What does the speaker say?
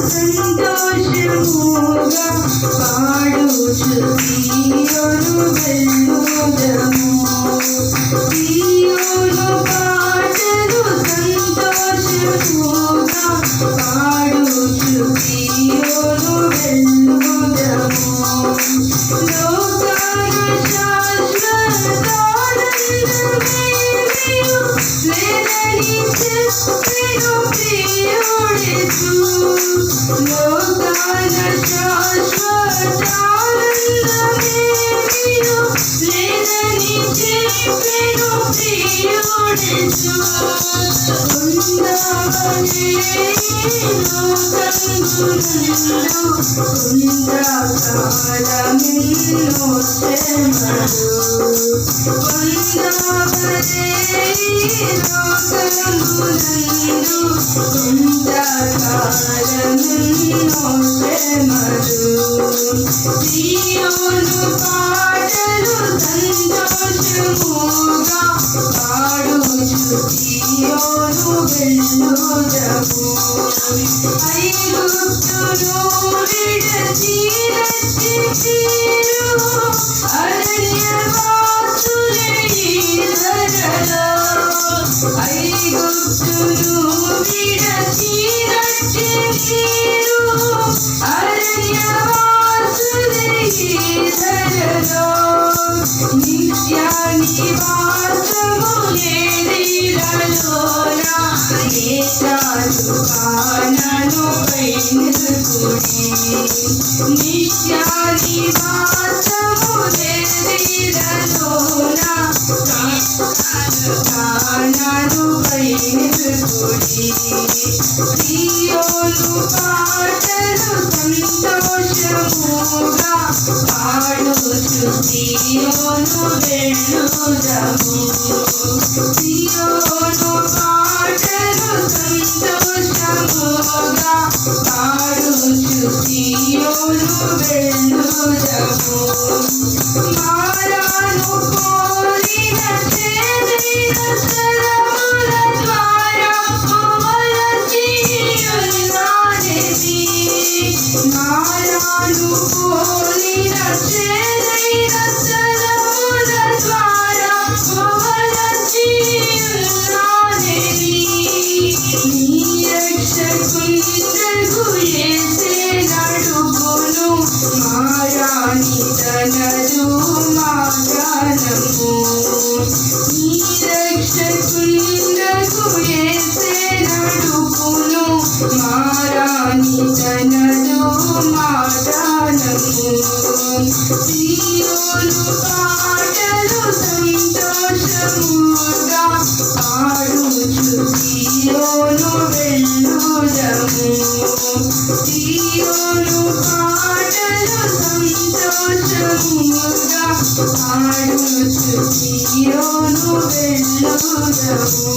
సంతోషముగా పాడుచు సీయోను వెళ్ళుదము. సీయోను పాటలు సంతోషముగా పాడుచు సీయోను వెళ్ళుదము. లోకాన శాశ్వతానందమేమియు లేదని చెప్పెను ప్రియుడెసు. లోకాన శాశ్వతానందమేమియు లేదని చెప్పెను ప్రియుడెసు. ఉండవలే లోకమునందు కొంతకాలమెన్నో శ్రమలు. ఉండవలే లోకమునందు కొంతకాలమెన్నో శ్రమలు. సీయోను పాటలు సంతోషముగా పాడుచు సీయోను వెళ్ళుదము. ఐగుప్తును విడచి రక్షించిరు అరణ్యవాసులై ధరలో. ఐగుప్తును విడచి రక్షించిరు అరణ్యవాసులై ధరలో. నిత్య నివాసము నేరిలలోన నేత్రాలు కానను పైనుకుడి. నిత్య నివాసము నేరిలలోన నేత్రాలు కానను పైనుకుడి. సీయోను పాటలు సంతోషముగా పాడుచు సీయోను వెళ్ళుదము. సీయోను పాటలు సంతోషముగా పాడుచు సీయోను వెళ్ళుదము. మారాను పోలిన చేదైన స్థలముల ద్వారా పోవలసియున్నానిది. మారాను పోలిన చేదైన స్థలముల ద్వారా పోవలసియున్నానిది. నీ రక్షకుండగు యేసే నడుపును మారాని తనదు మాగానము. నీ రక్షకుండగు యేసే నడుపును మారాని తనదు మాగానము. సీయోను పాటలు సంతోషముగా పాడుచు సీయోను వెళ్ళుదము. సీయోను పాటలు సంతోషముగా పాడుచు సీయోను వెళ్ళుదము.